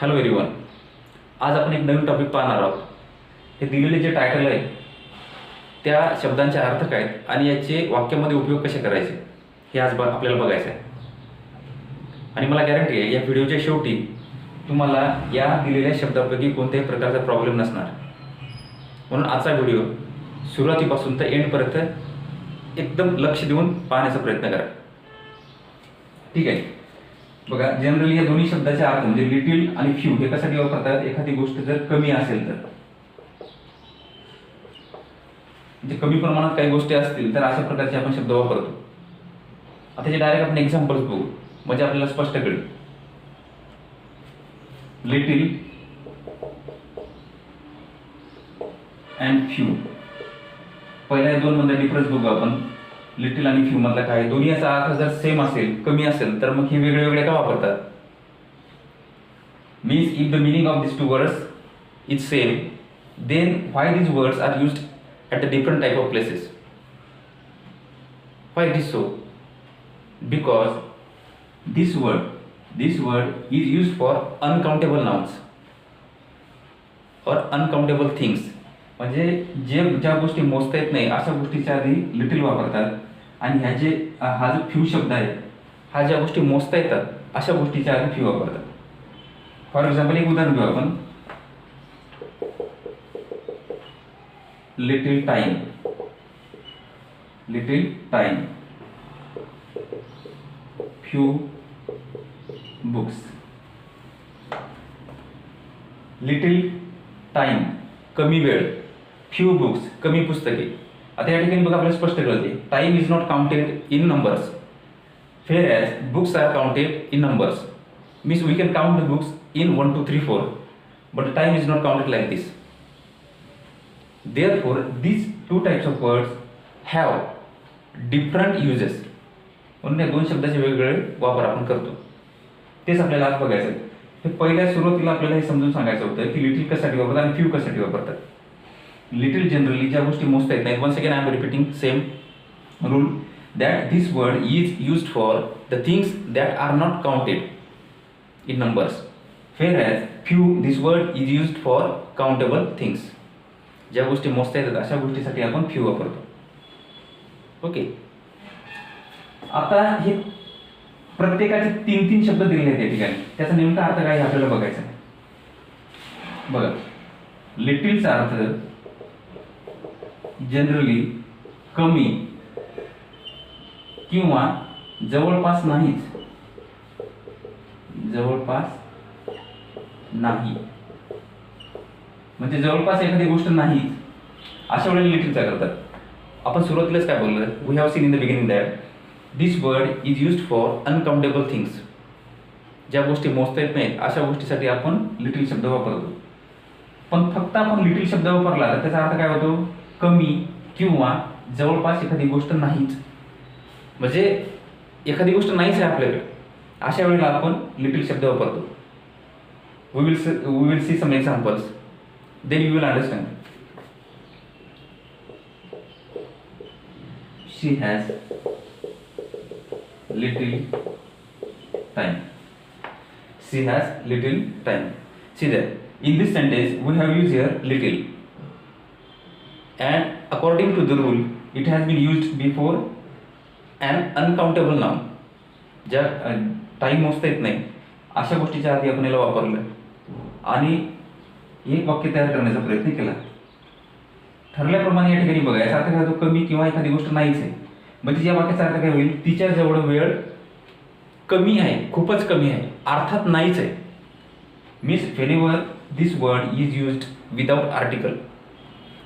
Hello everyone, आज आपण एक नवीन टॉपिक पाहणार आहोत. हे दिलेले जे टायटल आहे त्या शब्दांचे अर्थ काय आहेत आणि याचे वाक्यामध्ये उपयोग कसे करायचे हे आज आपल्याला बघायचं आहे. आणि मला गॅरंटी आहे या व्हिडिओच्या शेवटी तुम्हाला या दिलेल्या शब्दापैकी कोणत्याही प्रकारचा प्रॉब्लेम नसणार. म्हणून आजचा व्हिडिओ सुरुवातीपासून तर एंडपर्यंत एकदम लक्ष देऊन पाहण्याचा प्रयत्न करा. ठीक आहे. बघा, जनरली या दोन्ही शब्दाचे अर्थ म्हणजे लिटिल आणि फ्यू हे कशासाठी वापरतात? एखादी गोष्ट जर कमी असेल तर, म्हणजे कमी प्रमाणात काही गोष्टी असतील तर अशा प्रकारचे आपण शब्द वापरतो. आता हे डायरेक्ट आपण एक्झाम्पल्स बघू म्हणजे आपल्याला स्पष्ट कळेल. लिटिल अँड फ्यू, पहिल्या दोन मध्ये डिफरन्स बघू आपण. लिटिल आणि फ्यू मधला काय, दोन्ही याचा अर्थ जर सेम असेल, कमी असेल, तर मग हे वेगळे वेगळे का वापरतात? Means if the meaning of this two words is same, then why these words are used at a different type of places? Why it is so? Because this word is used for uncountable nouns or uncountable things. म्हणजे ज्या गोष्टी मोजता येत नाही अशा गोष्टीच्या आधी little वापरतात आणि हा जो फ्यू शब्द आहे हा ज्या गोष्टी मोजता येतात अशा गोष्टीच्या आधी फ्यू वापरतात. फॉर एक्झाम्पल एक उदाहरण घेऊ आपण. Little time, few books. Little time कमी वेळ, फ्यू बुक्स कमी पुस्तके. आता या ठिकाणी बघा आपल्याला स्पष्ट कळते, time is not counted in numbers whereas books are counted in numbers. Means we can count the books in 1 2 3 4 but time is not counted like this. Therefore, these two types of words have different uses. म्हणून या दोन शब्दाचे वेगवेगळे वापर आपण करतो. तेच आपल्याला आज बघायचं आहे. हे पहिल्या सुरुवातीला आपल्याला हे समजून सांगायचं होतं की लिटिल कशासाठी वापरतात आणि फ्यू कशासाठी वापरतात. लिटिल जनरली ज्या गोष्टी मोजता येत नाहीत, once again I am repeating same rule that this word is used for the things that are not counted in numbers whereas few this word is used for countable things. ज्या गोष्टी मोजता येतात अशा गोष्टीसाठी आपण few वापरतो. Okay. आता हे प्रत्येकाचे 3 शब्द दिलेले आहेत या ठिकाणी, त्याचा नेमका अर्थ काय आपल्याला बघायचा आहे. बघा, लिटिलचा अर्थ जनरली कमी किंवा जवळपास नाही. म्हणजे जवळपास एखादी गोष्ट नाही अशा वेळेला लिटिलचा करतात. आपण सुरुवातीलाच काय बोललो, we have seen in the beginning that this word is used for uncountable things. ज्या गोष्टी मोजता येत नाहीत अशा गोष्टीसाठी आपण लिटिल शब्द वापरतो. पण फक्त आपण लिटिल शब्द वापरला तर त्याचा अर्थ काय होतो? कमी किंवा जवळपास एखादी गोष्ट नाहीच. म्हणजे एखादी गोष्ट नाहीच आहे आपल्याकडे अशा वेळेला आपण लिटिल शब्द वापरतो. We will see some examples, then you will understand. She has little time. See there, in this sentence we have used here little, and according to the rule it has been used before an uncountable noun. ज्या time मोजता येत नाही अशा गोष्टीच्या आधी आपण याला वापरलं आणि एक वाक्य तयार करण्याचा प्रयत्न केला. ठरल्याप्रमाणे या ठिकाणी बघा, याचा अर्थ काय होतो? कमी किंवा एखादी गोष्ट नाहीच आहे. म्हणजे या वाक्याचा अर्थ काय होईल? तिच्या जवळ वेळ कमी आहे, खूपच कमी आहे, अर्थात नाहीच आहे. Means whenever this word is used without article.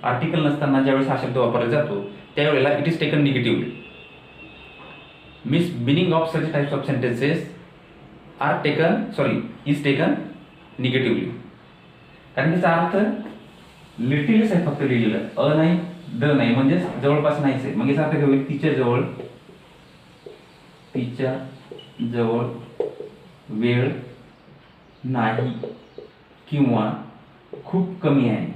Article नसताना ज्यावेळेस हा शब्द वापरला जातो त्यावेळेला it is taken negatively. Means meaning of such types of sentences is taken negatively. कारण त्याचा अर्थ लिटिलच आहे फक्त लिहिलेलं, अ नाही, द नाही, म्हणजे जवळपास नाहीच आहे. मग याचा अर्थ काय होईल? तिच्या जवळ वेळ नाही किंवा खूप कमी आहे.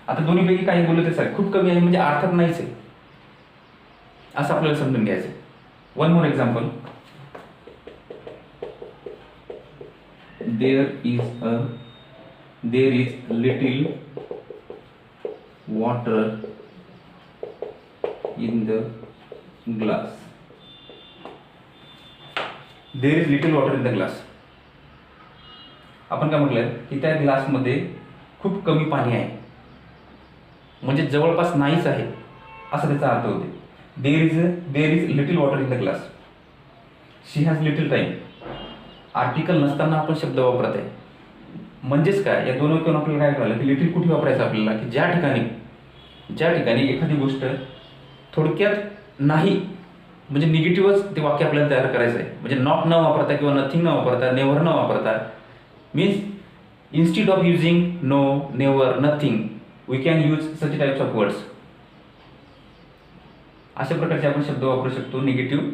आता दोन्हीपैकी काही बोलत आहे, खूप कमी आहे म्हणजे अर्थात नाहीच आहे असं आपल्याला समजून घ्यायचं. One more example. there is little water in the glass. There is little water in the glass. आपण काय म्हटलं की त्या ग्लासमध्ये खूप कमी पाणी आहे, म्हणजे जवळपास नाहीच आहे असं त्याचा अर्थ होते. There is little water in the glass. She has little time. Article नसताना आपण शब्द वापरत आहे. म्हणजेच काय, या दोन वाक्यावरून आपल्याला काय कळलं की लिटिल कुठे वापरायचं आपल्याला, की ज्या ठिकाणी एखादी गोष्ट थोडक्यात नाही, म्हणजे निगेटिव्हच ते वाक्य आपल्याला तयार करायचं आहे. म्हणजे नॉट न वापरता किंवा नथिंग न वापरता, नेव्हर न वापरता, means instead of using no, never, nothing, we can use such types of words. अशा प्रकारचे आपण शब्द वापरू शकतो निगेटिव्ह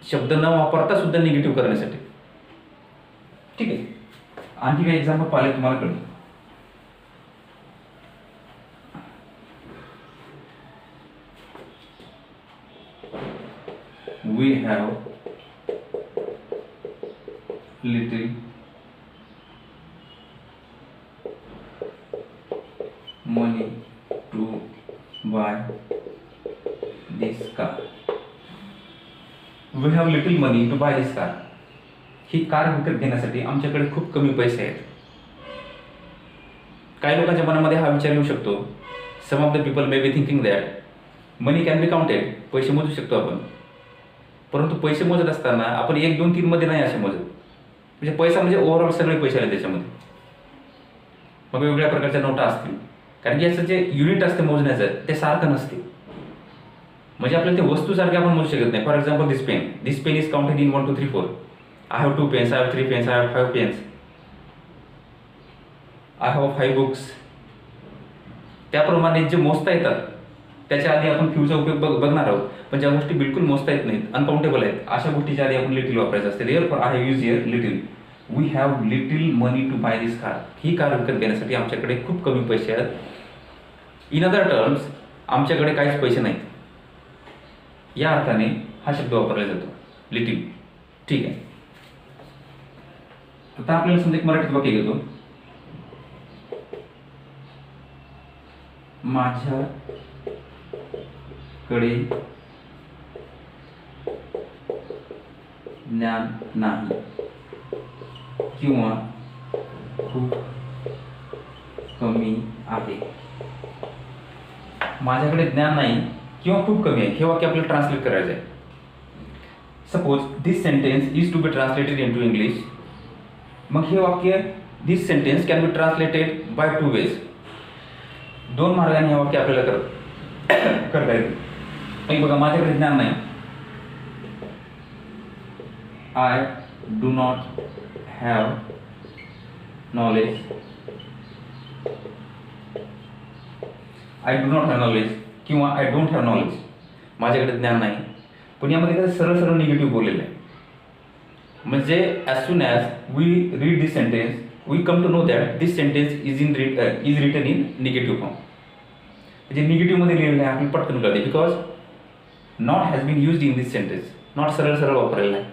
शब्द न वापरता सुद्धा निगेटिव्ह करण्यासाठी. ठीक आहे. आणखी काही एक्झाम्पल पाहिले तुम्हाला कळलं. We have little money to buy this car. We have little money to buy this car. ही कार विकत घेण्यासाठी आमच्याकडे खूप कमी पैसे आहेत. काही लोकांच्या मनामध्ये हा विचार येऊ शकतो. Some of the people may be thinking that money can be counted. पैसे मोजू शकतो आपण, परंतु पैसे मोजत असताना आपण 1, 2, 3 मध्ये नाही असे मोजत. म्हणजे पैसा म्हणजे ओव्हरऑल सगळे पैसे आले त्याच्यामध्ये. मग वेगवेगळ्या प्रकारच्या नोटा असतील, कारण की याचं जे युनिट असते मोजण्याचं ते सारखं नसते. म्हणजे आपल्याला ते वस्तूसारखे आपण मोजू शकत नाही. For example this pen is counted in 1, 2, 3, 4. I have 2 pens, I have 3 pens, I have 5 pens, I have 5 books. त्याप्रमाणे जे मोजता येतात त्याच्या आधी आपण फ्यूचा उपयोग बघणार आहोत. पण ज्या गोष्टी बिलकुल मोजता येत नाहीत, अनकाउंटेबल आहेत, अशा गोष्टीच्या आधी आपण लिटिल वापरायचं असते. Therefore I have used here little. We have little money to buy this car. ही कार विकत घेण्यासाठी आमच्याकडे खूप कमी पैसे आहेत. इन अदर टर्म्स, आमच्याकडे काहीच पैसे नाहीत. या अर्थाने हा शब्द वापरला जातो लिटिल. ठीक आहे. आता आपल्याला समजा एक मराठीत वाक्य घेतो. माझ्याकडे ज्ञान नाही किंवा खूप कमी आहे. माझ्याकडे ज्ञान नाही किंवा खूप कमी आहे हे वाक्य आपल्याला ट्रान्सलेट करायचं आहे. Suppose this sentence is to be translated into English. मग हे वाक्य this sentence can be translated by 2 ways. 2 मार्गाने हे वाक्य आपल्याला करता येते. बघा, माझ्याकडे ज्ञान नाही. I do not have knowledge. I do not have knowledge किंवा आय डोंट हॅव नॉलेज. माझ्याकडे ज्ञान नाही. पण यामध्ये काय सरळ निगेटिव्ह बोललेलं आहे. म्हणजे as soon as we read this sentence we come to know that this sentence is written in negative form. म्हणजे निगेटिव्हमध्ये लिहिलेलं आहे आपल्याला पटकन कळते. Because not has been used in this sentence. Not सरळ वापरलेला आहे.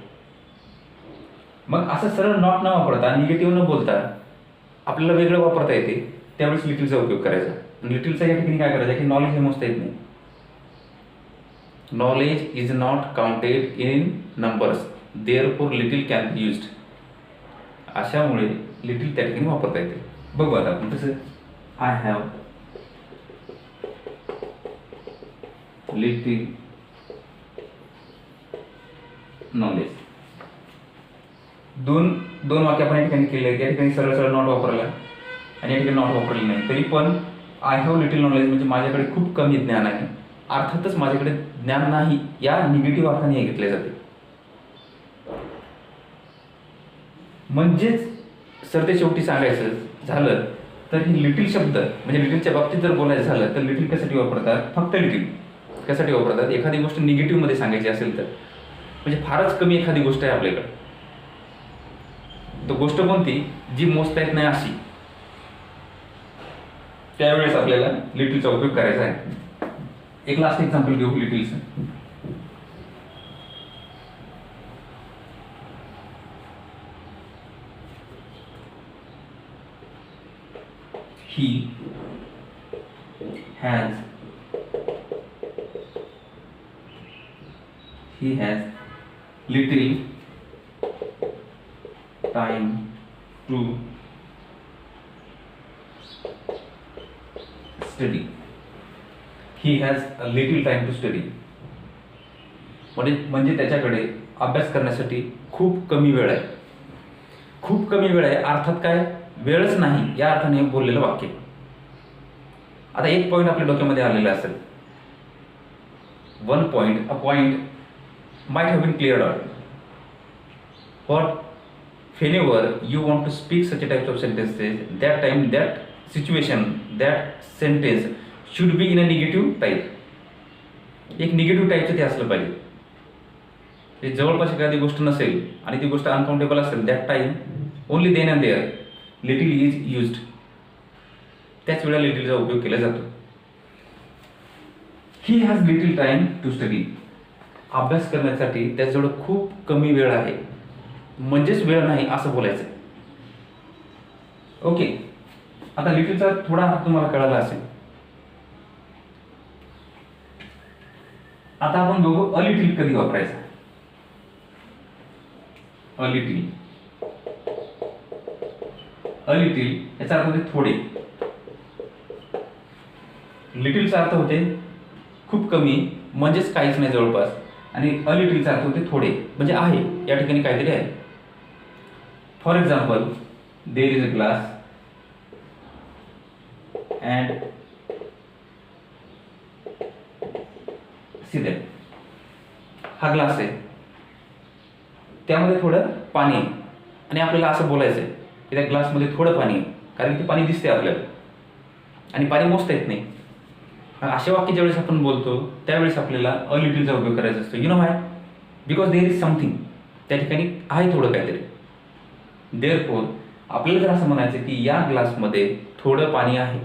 मग असं सरळ नॉट न वापरता, निगेटिव्ह न बोलता आपल्याला वेगळं वापरता येते. त्यावेळेस लिटिलचा उपयोग करायचा. लिटिलचा या ठिकाणी काय करायचं की नॉलेज हे मोजता येत नाही. Knowledge is not counted in numbers. Therefore little can be used. अशामुळे लिटिल त्या ठिकाणी वापरता येते. बघू आता आपण तसं. I have little knowledge. दोन वाक्य आपण या ठिकाणी केले आहेत. या ठिकाणी सरळ नॉट वापरला आणि या ठिकाणी नॉट वापरले नाही. तरी पण आय हॅव लिटिल नॉलेज म्हणजे माझ्याकडे खूप कमी ज्ञान आहे. अर्थातच माझ्याकडे ज्ञान नाही या निगेटिव्ह अर्थाने हे घेतले जाते. म्हणजेच सर ते शेवटी सांगायचं झालं तर ही लिटिल शब्द म्हणजे लिटिलच्या बाबतीत जर बोलायचं झालं तर लिटिल कशासाठी वापरतात? फक्त लिटिल कशासाठी वापरतात? एखादी गोष्ट निगेटिव्हमध्ये सांगायची असेल तर, म्हणजे फारच कमी एखादी गोष्ट आहे आपल्याकडे, तर गोष्ट कोणती जी मोजता येत नाही अशी, त्यावेळेस आपल्याला लिटिलचा उपयोग करायचा आहे. एक लास्ट एक्झाम्पल घेऊ लिटिलचं. he has little time to study. He has a little time to study. म्हणजे त्याच्याकडे अभ्यास करण्यासाठी खूप कमी वेळ आहे. खूप कमी वेळ आहे अर्थात काय, वेळच नाही या अर्थाने बोललेलं वाक्य. आता एक पॉइंट आपल्या डोक्यामध्ये आलेला असेल. One point, a point might have been cleared out. What, whenever you want to speak such a types of sentences, that time, that situation, that sentence should be in a negative type. एक negative टाईपचं ते असलं पाहिजे. ते जवळपास एखादी गोष्ट नसेल आणि ती गोष्ट अनकाउंटेबल असेल, that time only then and there little is used. त्याच वेळेला लिटिलचा उपयोग केला जातो. He has little time to study. अभ्यास करण्यासाठी त्याच्याजवळ खूप कमी वेळ आहे, म्हणजेच वेळ नाही असं बोलायचं. ओके, आता लिटिलचा थोडा अर्थ तुम्हाला कळाला असेल. आता आपण बघू अ लिटिल कधी वापरायचा. अ लिटिल याचा अर्थ होते थोडे. लिटिलचा अर्थ होते खूप कमी, म्हणजेच काहीच नाही जवळपास. आणि अ लिटिलचा अर्थ होते थोडे, म्हणजे आहे या ठिकाणी काहीतरी आहे. For example, there is a glass and see that. हा ग्लास आहे, त्यामध्ये थोडं पाणी आहे आणि आपल्याला असं बोलायचं आहे की त्या ग्लासमध्ये थोडं पाणी आहे, कारण की पाणी दिसते आपल्याला आणि पाणी मोजता येत नाही. असे वाक्य ज्यावेळेस आपण बोलतो त्यावेळेस आपल्याला अ लिटिलचा उपयोग करायचा असतो. You know why? Because there is something. त्या ठिकाणी आहे थोडं काहीतरी. देअरफॉर आपल्याला जर असं म्हणायचं की या ग्लासमध्ये थोडं पाणी आहे,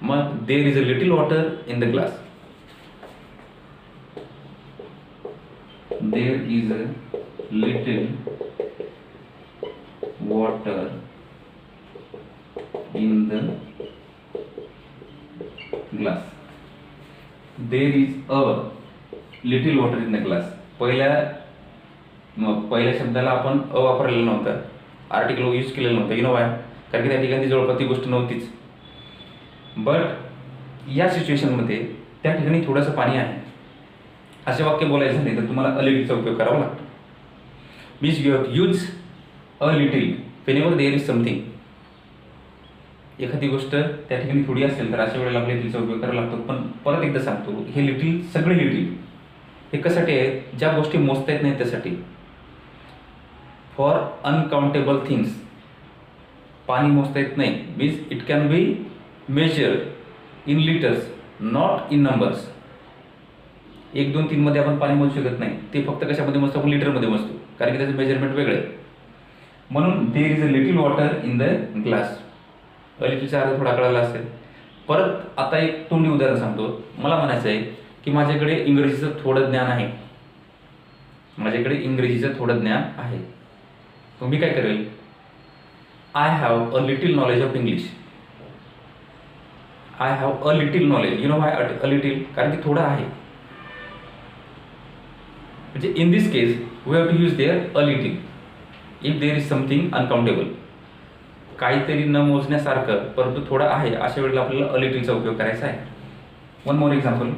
मग there is a little water in the glass. There is a little water in the glass. There is a little water in the glass. पहिल्या शब्दाला आपण अ वापरलेला नव्हता, आर्टिकल यूज केलेलं नव्हतं. You know Y? कारण की त्या ठिकाणी जवळपास ती गोष्ट नव्हतीच. बट या सिच्युएशनमध्ये त्या ठिकाणी थोडंसं पाणी आहे असे वाक्य बोलायचं झाले तर तुम्हाला अ लिटिलचा उपयोग करावा लागतो. Means you have use a little whenever there is something. एखादी गोष्ट त्या ठिकाणी थोडी असेल तर अशा वेळेला आपल्या लिटिलचा उपयोग करावा लागतो. पण परत एकदा सांगतो, हे लिटिल सगळे लिटिल हे कशासाठी आहेत? ज्या गोष्टी मोजता येत नाहीत त्यासाठी. For uncountable things. पाणी मोजता येत नाही means it can be measured in litres, not in numbers. 1, 2, 3 मध्ये आपण पाणी मोजू शकत नाही. ते फक्त कशामध्ये मोजतो? आपण लिटरमध्ये मोजतो, कारण की त्याचं मेजरमेंट वेगळं आहे. म्हणून there is a little water in the glass. A लिटिलचा अर्थ थोडा कळाला असेल. परत आता एक तोंडी उदाहरण सांगतो. मला म्हणायचं आहे की माझ्याकडे इंग्रजीचं थोडं ज्ञान आहे. माझ्याकडे इंग्रजीचं थोडं ज्ञान आहे. तर मी काय करेल? I have a little knowledge of English. I have a little knowledge. You know why a little? कारण की थोडं आहे. म्हणजे in this case we have to use there a little if there is something uncountable. काहीतरी न मोजण्यासारखं परंतु थोडं आहे अशा वेळेला आपल्याला अ लिटिलचा उपयोग करायचा आहे. One more example.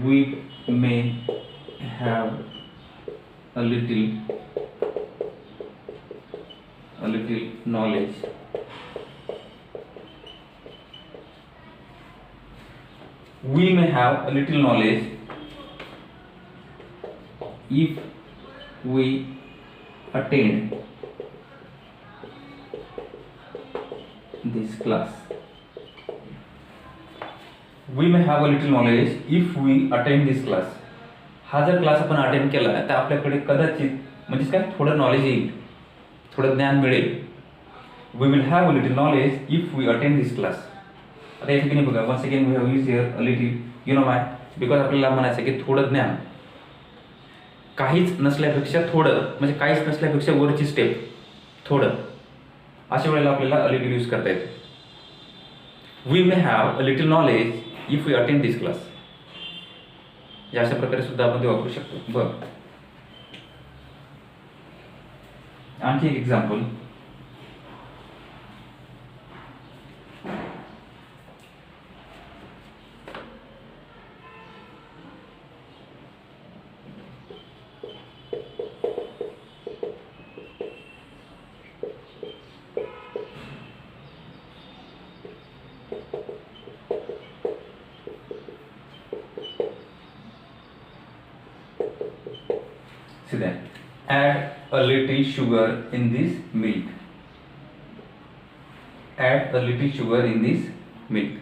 we may have a little knowledge we may have a little knowledge if we attend this class. We may have a little knowledge if we attend this class. हा जर class आपण attend केला तर आपल्याकडे कदाचित म्हणजे काय थोडं नॉलेज येईल, थोडं ज्ञान मिळेल. We will have a little knowledge if we attend this class. आता या ठिकाणी बघा, once again we have used here a little. You know why? Because आपल्याला म्हणायचं की थोडं ज्ञान. काहीच नसल्यापेक्षा थोडं, म्हणजे काहीच नसल्यापेक्षा वरची स्टेप थोडं, अशा वेळेला आपल्याला अ लिटिल यूज करता येतो. We may have a little knowledge if we attend this class. या अशा प्रकारे सुद्धा आपण ते वापरू शकतो. बघ आणखी एक example. See that. Add a little sugar in this milk. Add a little sugar in this milk.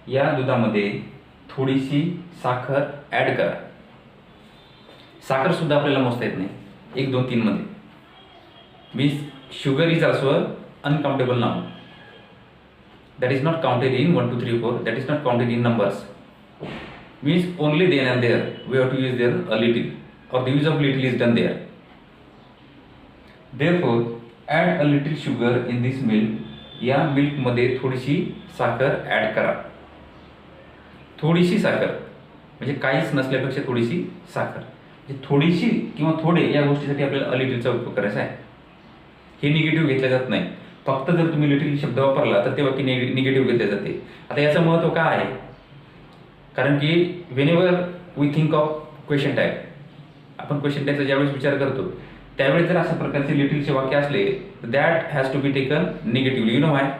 या दुधामध्ये थोडीशी साखर ऍड करा. साखर सुद्धा आपल्याला मोजता येत नाही 1 2 3 मध्ये. Means sugar is also uncountable noun. That is not counted in 1 2 3 4. That is not counted in numbers. Means only then and there we have to use there a little, or the use of little is done there. Therefore, add a little sugar in this milk. या milk मध्ये थोडीशी साखर add करा. थोडीशी साखर म्हणजे काहीच नसल्यापेक्षा थोडीशी साखर. म्हणजे थोडीशी किंवा थोडे या गोष्टीसाठी आपल्याला अ लिटिलचा उपयोग करायचा आहे. हे निगेटिव्ह घेतले जात नाही. फक्त जर तुम्ही लिटिल शब्द वापरला तर ते वाक्य निगेटिव्ह घेतले जाते. आता याचं महत्त्व काय आहे? कारण की whenever we think of question tag, आपण क्वेश्चन टॅगचा ज्यावेळेस विचार करतो त्यावेळेस जर अशा प्रकारचे लिटिलचे वाक्य असले that has to be taken negatively. You know why?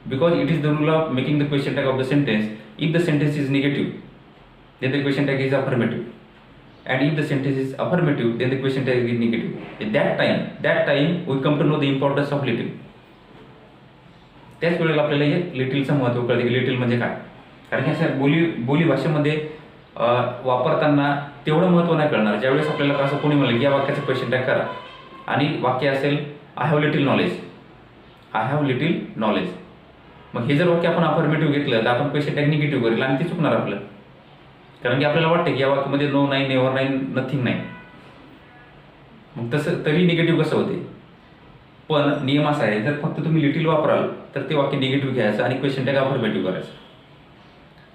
Because it is the rule of making the question tag of the sentence. If the sentence is negative then the question tag is affirmative, and if the sentence is affirmative then the question tag is negative. At that time we come to know the importance of little. त्याच वेळेला आपल्याला हे लिटिलचं महत्त्व कळते की little म्हणजे काय. कारण की अशा बोली भाषेमध्ये वापरताना तेवढं महत्त्व नाही कळणार. ज्यावेळेस आपल्याला असं कोणी म्हणलं की या वाक्याचं क्वेश्चन टॅग करा आणि वाक्य असेल I have little knowledge, I have little knowledge, मग हे जर वाक्य आपण अफर्मेटिव्ह घेतलं तर आपण क्वेश्चन टॅग निगेटिव्ह करेल आणि ते चुकणार आपलं. कारण की आपल्याला वाटतं की या वाक्यामध्ये नो नाही, नेव्हर नाही, नथिंग नाही. मग तसं तरी निगेटिव्ह कसं होते? पण नियम असा आहे, जर फक्त तुम्ही लिटिल वापराल तर ते वाक्य निगेटिव्ह घ्यायचं आणि क्वेश्चन टॅग अफर्मेटिव्ह करायचं.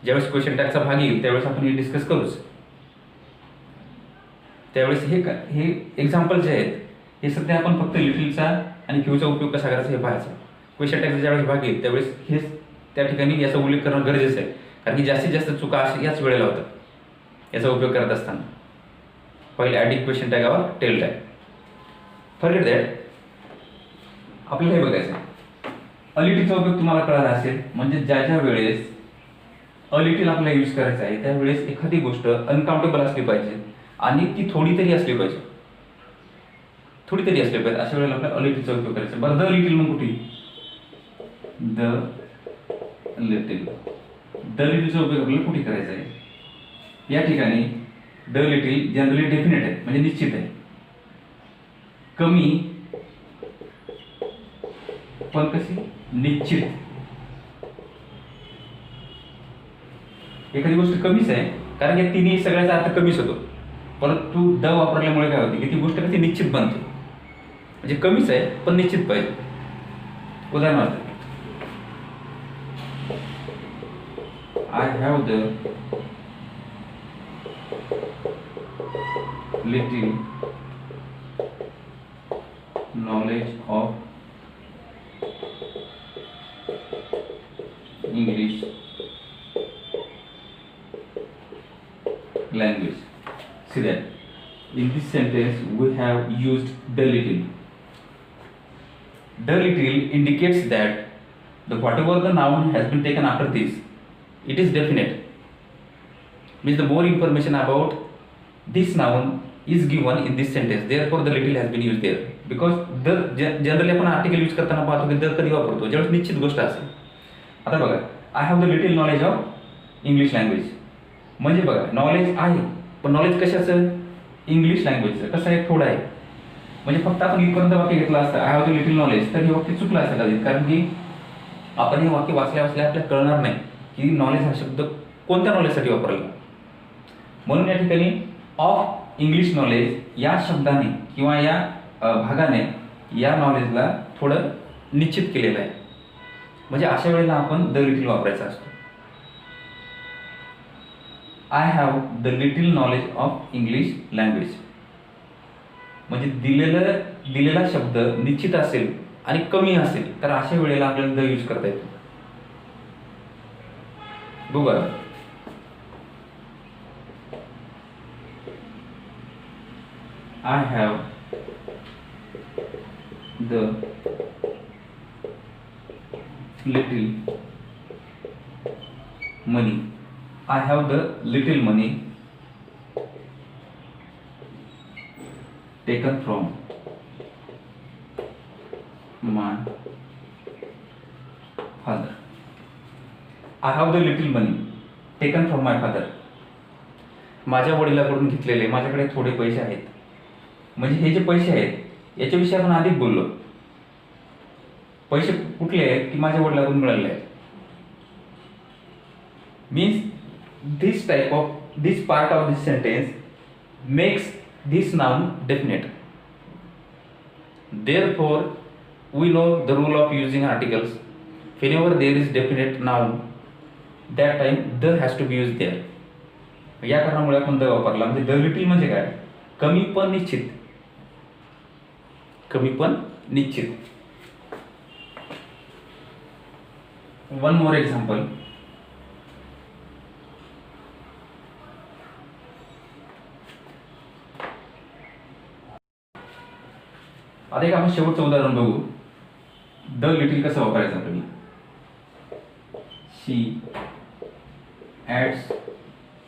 ज्यावेळेस क्वेश्चन टॅगचा भाग येईल त्यावेळेस आपण हे डिस्कस करूच. त्यावेळेस हे एक्झाम्पल जे आहेत हे सध्या आपण फक्त लिटिलचा आणि क्यूचा उपयोग कसा करायचा हे पाहायचं. क्वेश्चन टॅगचा ज्यावेळेस भाग येईल त्यावेळेस हेच त्या ठिकाणी याचा उल्लेख करणं गरजेचं आहे. कारण की जास्तीत जास्त चुका अशा याच वेळेला होतात याचा उपयोग करत असताना. पहिले ॲडिंग क्वेश्चन टॅग और टेल टॅग. Forget that. आपल्याला हे बघायचं अ लिटिलचा उपयोग तुम्हाला कळाला असेल. म्हणजे ज्या वेळेस अ लिटिल आपल्याला यूज करायचा आहे त्यावेळेस एखादी गोष्ट अनकाउंटेबल असली पाहिजे आणि ती थोडी तरी असली पाहिजे, थोडी तरी असली पाहिजे. अशा वेळेला आपल्याला अ लिटिलचा उपयोग करायचा. बरं द लिटिल मग कुठे? The little. द लिटिलचा उपयोग आपल्याला कुठे करायचा आहे? या ठिकाणी द लिटिल जनरली डेफिनेट आहे म्हणजे निश्चित आहे. कमी पण कशी? निश्चित. एखादी गोष्ट कमीच आहे कारण की तिन्ही सगळ्याचा अर्थ कमीच होतो, परंतु द वापरल्यामुळे काय होते की ती गोष्ट कशी निश्चित बनते. म्हणजे कमीच आहे पण निश्चित पाहिजे. उदाहरणार्थ I have the little knowledge of English language. See that in this sentence we have used the little. The little indicates that whatever the noun has been taken after this, it is definite. Means the more information about this noun is given in this sentence. Therefore, the little has been used there. Because the generally आपण article use करताना पाहतो की the कधी वापरतो ज्यावेळेस निश्चित गोष्ट असेल. आता बघा I have the little knowledge of English language. म्हणजे बघा नॉलेज आहे पण नॉलेज कशाचं? इंग्लिश लँग्वेजचं. कसं आहे? थोडं आहे. म्हणजे फक्त आपण इथपर्यंत वाक्य घेतलं असतं I have the little knowledge तर हे वाक्य चुकलं असतं कधी. कारण की आपण हे वाक्य वाचल्या आपल्याला कळणार नाही की नॉलेज हा शब्द कोणत्या नॉलेजसाठी वापरला. म्हणून या ठिकाणी ऑफ इंग्लिश नॉलेज या शब्दाने किंवा या भागाने या नॉलेजला थोडं निश्चित केलेलं आहे. म्हणजे अशा वेळेला आपण द लिटिल वापरायचा असतो. I have the little knowledge of English language. म्हणजे दिलेला शब्द निश्चित असेल आणि कमी असेल तर अशा वेळेला आपल्याला द यूज करता येतो. बघा, I have the little money. I have the little money taken from my father. I have the little money taken from my father. माझ्या वडिलांकडून घेतलेले माझ्याकडे थोडे पैसे आहेत. म्हणजे हे जे पैसे आहेत याच्याविषयी आपण आधीच बोललो. पैसे कुठले आहेत की माझ्या वडिलांकडून मिळालेले आहेत. Means this part of this sentence makes this noun definite. Therefore, we know the rule of using articles. Whenever there is definite noun, that time the has to be used there. या कारणामुळे आपण the वापरला. म्हणजे the little म्हणजे काय? कमी पण निश्चित. कमी पण निश्चित. One more example. आता एक आपण शेवटचं उदाहरण बघू. द लिटिल कसं वापरायचं आपल्याला. She adds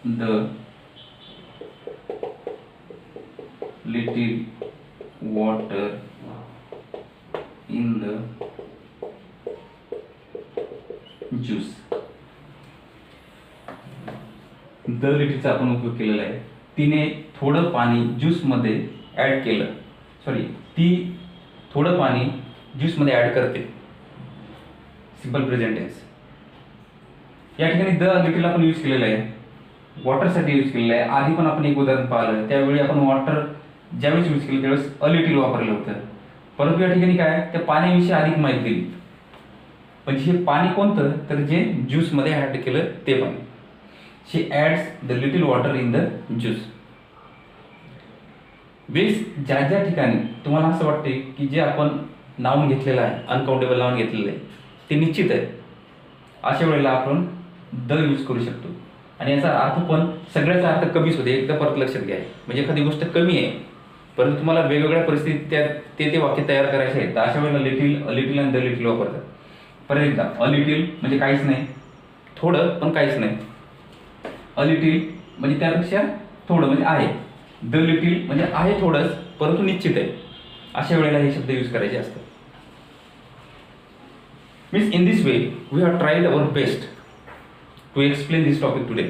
the little water in the juice. The लिटिलचा आपण उपयोग केलेला आहे. तिने थोडं पाणी ज्यूसमध्ये ॲड केलं. ती थोडं पाणी ज्यूसमध्ये ॲड करते. Simple present tense. या ठिकाणी द लिटिल आपण यूज केलेलं आहे. वॉटरसाठी यूज केलेलं आहे. आधी पण आपण एक उदाहरण पाहिलं त्यावेळी आपण वॉटर ज्यावेळेस यूज केलं त्यावेळेस अ लिटिल वापरलं होतं. परंतु या ठिकाणी काय त्या पाण्याविषयी अधिक माहिती दिली. म्हणजे हे पाणी कोणतं तर जे ज्यूसमध्ये ॲड केलं ते पाणी. She adds the little water in the juice. ज्या ज्या ठिकाणी तुम्हाला असं वाटते की जे आपण नाऊन घेतलेलं आहे अनकाउंटेबल नाऊन घेतलेलं आहे ते निश्चित आहे अशा वेळेला आपण द यूज करू शकतो. आणि याचा अर्थ पण सगळ्याचा अर्थ कमीच होते. एकदा परत लक्षात घ्या. म्हणजे एखादी गोष्ट कमी आहे परंतु तुम्हाला वेगवेगळ्या परिस्थितीत ते वाक्य तयार करायचे आहेत तर अशा वेळेला लिटिल आणि द लिटिल वापरतात. परत एकदा अ लिटिल म्हणजे काहीच नाही. थोडं पण काहीच नाही. अ लिटिल म्हणजे त्यापेक्षा थोडं म्हणजे आहे. द लिटिल म्हणजे आहे थोडंच परंतु निश्चित आहे. अशा वेळेला हे शब्द यूज करायचे असतात. Means in this way we have tried our best to explain this topic today.